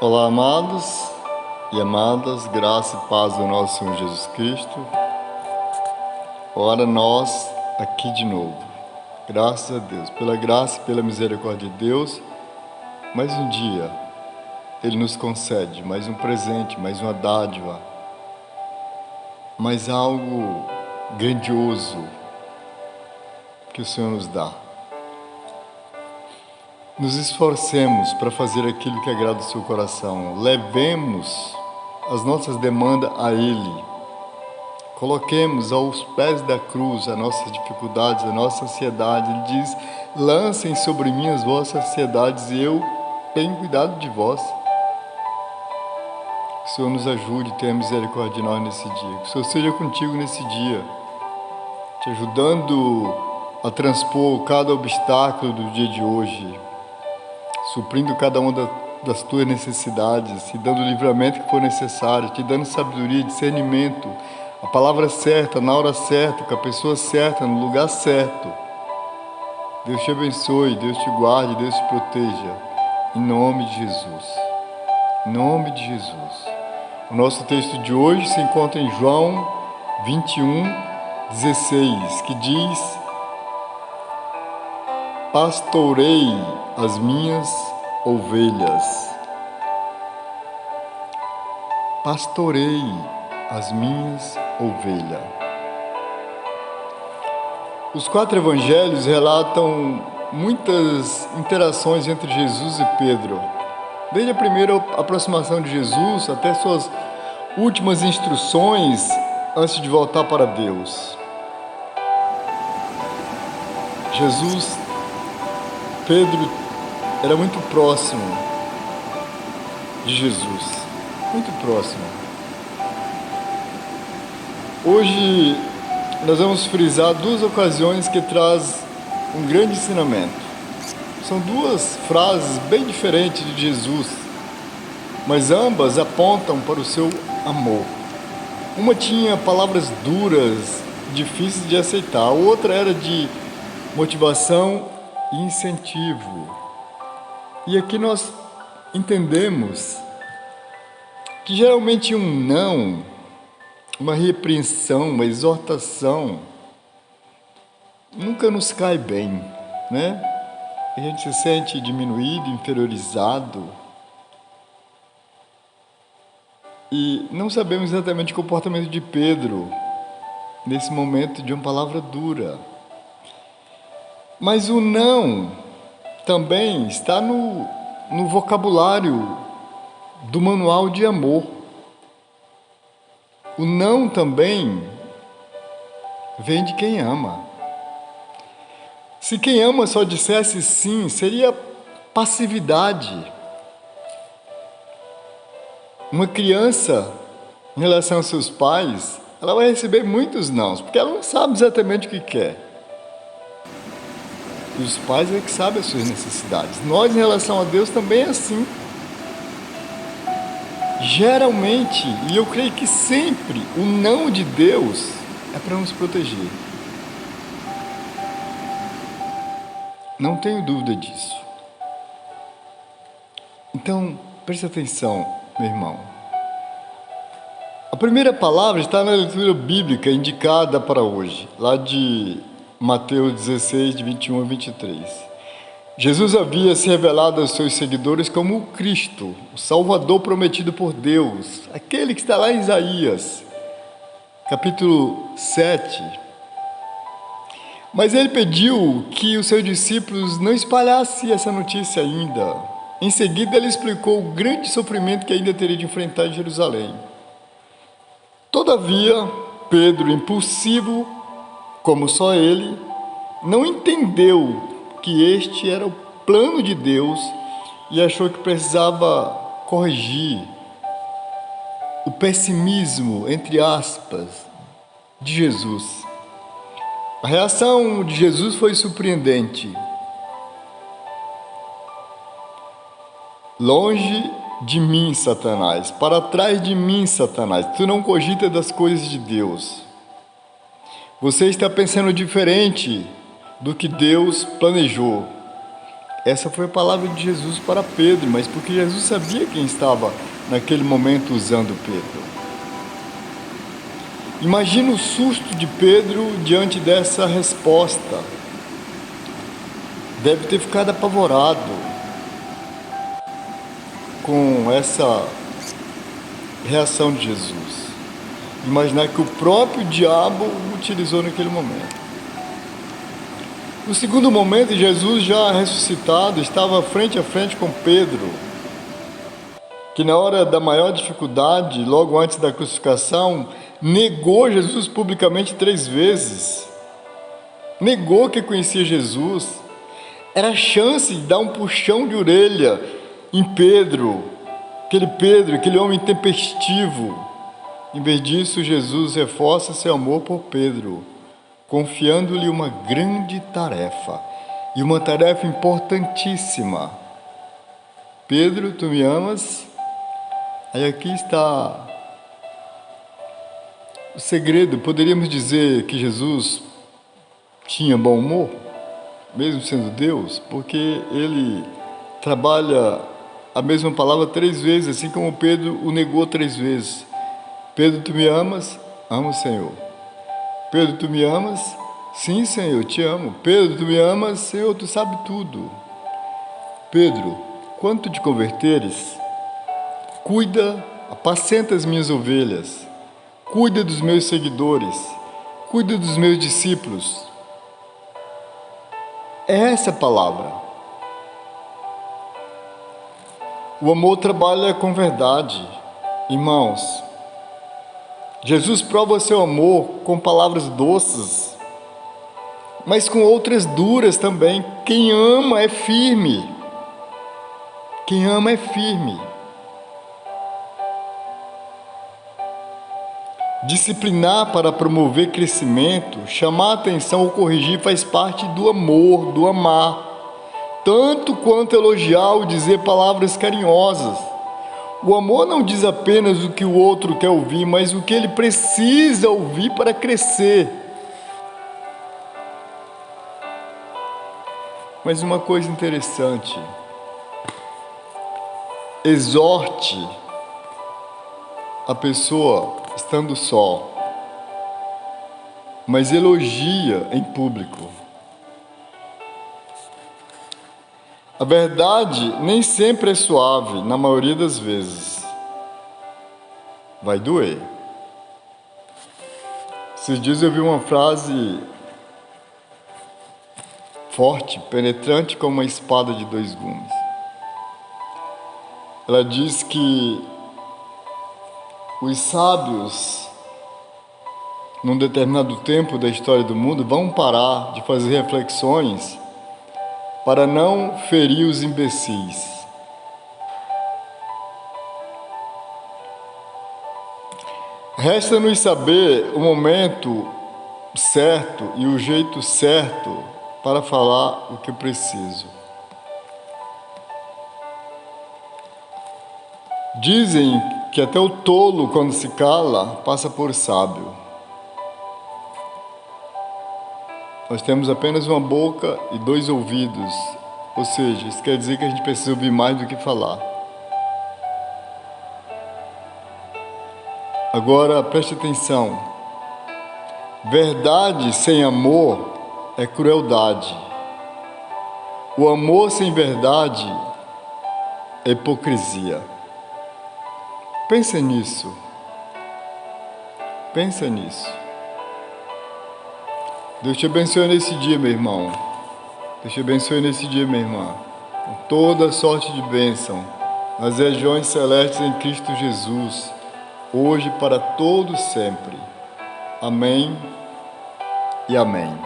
Olá, amados e amadas, graça e paz do nosso Senhor Jesus Cristo. Ora, nós aqui de novo, graças a Deus, pela graça e pela misericórdia de Deus, mais um dia Ele nos concede, mais um presente, mais uma dádiva, mais algo grandioso que o Senhor nos dá. Nos esforcemos para fazer aquilo que agrada o seu coração. Levemos as nossas demandas a Ele. Coloquemos aos pés da cruz as nossas dificuldades, a nossa ansiedade. Ele diz: lancem sobre mim as vossas ansiedades e eu tenho cuidado de vós. Que o Senhor nos ajude e tenha misericórdia de nós nesse dia. Que o Senhor seja contigo nesse dia, te ajudando a transpor cada obstáculo do dia de hoje, suprindo cada uma das tuas necessidades, te dando o livramento que for necessário, te dando sabedoria, discernimento, a palavra certa, na hora certa, com a pessoa certa, no lugar certo. Deus te abençoe, Deus te guarde, Deus te proteja, em nome de Jesus. Em nome de Jesus. O nosso texto de hoje se encontra em João 21:16, que diz: pastorei as minhas ovelhas. Pastorei as minhas ovelhas. Os 4 evangelhos relatam muitas interações entre Jesus e Pedro, desde a primeira aproximação de Jesus até suas últimas instruções antes de voltar para Deus. Pedro era muito próximo de Jesus, muito próximo. Hoje nós vamos frisar 2 ocasiões que trazem um grande ensinamento. São 2 frases bem diferentes de Jesus, mas ambas apontam para o seu amor. Uma tinha palavras duras, difíceis de aceitar, a outra era de motivação e incentivo. E aqui nós entendemos que geralmente um não, uma repreensão, uma exortação, nunca nos cai bem, né? A gente se sente diminuído, inferiorizado. E não sabemos exatamente o comportamento de Pedro nesse momento de uma palavra dura. Mas o não também está no vocabulário do manual de amor. O não também vem de quem ama. Se quem ama só dissesse sim, seria passividade. Uma criança, em relação aos seus pais, ela vai receber muitos nãos, porque ela não sabe exatamente o que quer. E os pais é que sabem as suas necessidades. Nós, em relação a Deus, também é assim. Geralmente, e eu creio que sempre, o não de Deus é para nos proteger. Não tenho dúvida disso. Então, preste atenção, meu irmão. A primeira palavra está na leitura bíblica indicada para hoje, lá de Mateus 16, de 21 a 23. Jesus havia se revelado aos seus seguidores como o Cristo, o Salvador prometido por Deus, aquele que está lá em Isaías, capítulo 7. Mas ele pediu que os seus discípulos não espalhassem essa notícia ainda. Em seguida, ele explicou o grande sofrimento que ainda teria de enfrentar em Jerusalém. Todavia, Pedro, impulsivo como só ele, não entendeu que este era o plano de Deus e achou que precisava corrigir o pessimismo, entre aspas, de Jesus. A reação de Jesus foi surpreendente. Longe de mim, Satanás, para trás de mim, Satanás, tu não cogita das coisas de Deus. Você está pensando diferente do que Deus planejou. Essa foi a palavra de Jesus para Pedro, mas porque Jesus sabia quem estava naquele momento usando Pedro. Imagina o susto de Pedro diante dessa resposta. Deve ter ficado apavorado com essa reação de Jesus. Imaginar que o próprio diabo o utilizou naquele momento. No segundo momento, Jesus, já ressuscitado, estava frente a frente com Pedro, que na hora da maior dificuldade, logo antes da crucificação, negou Jesus publicamente 3 vezes. Negou que conhecia Jesus. Era a chance de dar um puxão de orelha em Pedro, aquele homem tempestivo. Em vez disso, Jesus reforça seu amor por Pedro, confiando-lhe uma grande tarefa, e uma tarefa importantíssima. Pedro, tu me amas? Aí aqui está o segredo. Poderíamos dizer que Jesus tinha bom humor, mesmo sendo Deus, porque ele trabalha a mesma palavra 3 vezes, assim como Pedro o negou 3 vezes. Pedro, tu me amas? Amo, Senhor. Pedro, tu me amas? Sim, Senhor, te amo. Pedro, tu me amas? Senhor, tu sabes tudo. Pedro, quando tu te converteres, cuida, apacenta as minhas ovelhas, cuida dos meus seguidores, cuida dos meus discípulos. É essa a palavra. O amor trabalha com verdade. Irmãos, Jesus prova seu amor com palavras doces, mas com outras duras também. Quem ama é firme. Quem ama é firme. Disciplinar para promover crescimento, chamar a atenção ou corrigir faz parte do amor, do amar. Tanto quanto elogiar ou dizer palavras carinhosas. O amor não diz apenas o que o outro quer ouvir, mas o que ele precisa ouvir para crescer. Mas uma coisa interessante, exorte a pessoa estando só, mas elogia em público. A verdade nem sempre é suave, na maioria das vezes. Vai doer. Esses dias eu vi uma frase forte, penetrante como uma espada de 2 gumes. Ela diz que os sábios, num determinado tempo da história do mundo, vão parar de fazer reflexões para não ferir os imbecis. Resta-nos saber o momento certo e o jeito certo para falar o que preciso. Dizem que até o tolo, quando se cala, passa por sábio. Nós temos apenas uma boca e 2 ouvidos, ou seja, isso quer dizer que a gente precisa ouvir mais do que falar. Agora, preste atenção. Verdade sem amor é crueldade. O amor sem verdade é hipocrisia. Pensa nisso. Pensa nisso. Deus te abençoe nesse dia, meu irmão. Deus te abençoe nesse dia, minha irmã. Com toda sorte de bênção nas regiões celestes em Cristo Jesus, hoje para todos sempre. Amém e amém.